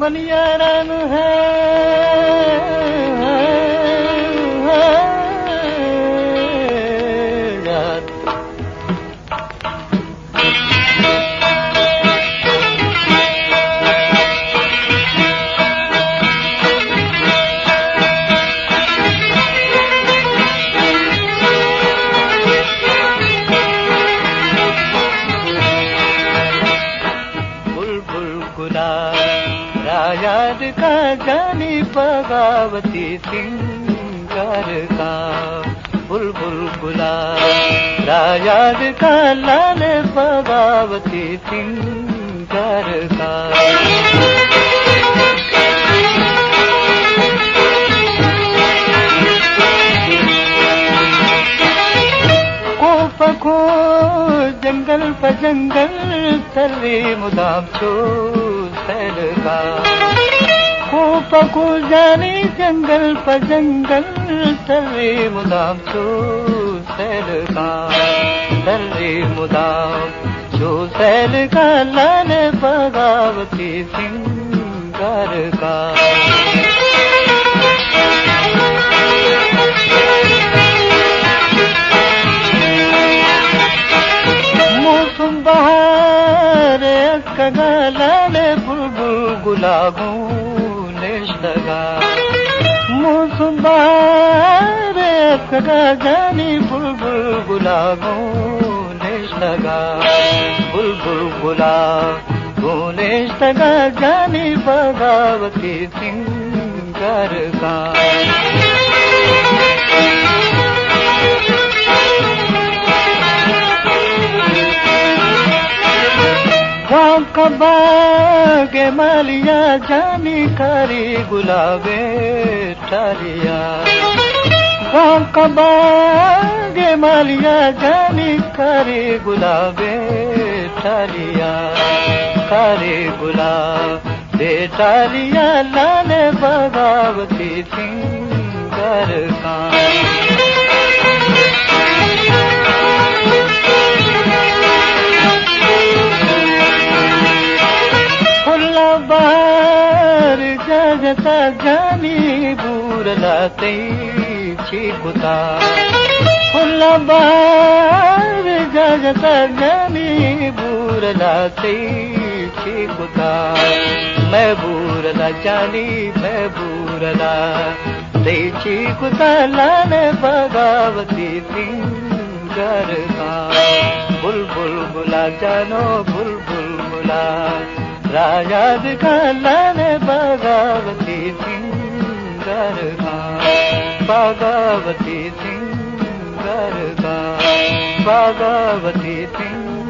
मनियारन है रायाद का जानी बगावती सिंगार का बुलबुल गुला रायाद का लाल बगावती सिंगार का को जंगल प जंगल तले मुदाम छो सैल का को जाने जंगल प जंगल तले मुदाम छो सैल का तले मुदाम छो सैल का लाल बगावती सिंगार का लाल बुलबुल गुलाबू नेशगा मौसम बार कगा जानी बुलबुल गुलाबू नेशगा बुलबुल गुलाबू नेशगा जानी बगावती सिंगार का बागे मालिया जानी कारी गुलाबे ठारिया बागे मालिया जानी कारी गुलाबे ठारिया कारी गुलाबे ठारिया लाल बगावती सिंगार का बार जगता जानी बूरलाते चीकुता फुल्ला बार जगता जानी बूरलाते चीकुता मैं बूरला जानी मैं बूरला ते चीकुता लाल बगावती सिंगार का बुलबुल गुला जानो बुलबुल गुला रायाद का लाल बगावती सिंगार का बगावती सिंगार का बगावती सिंगार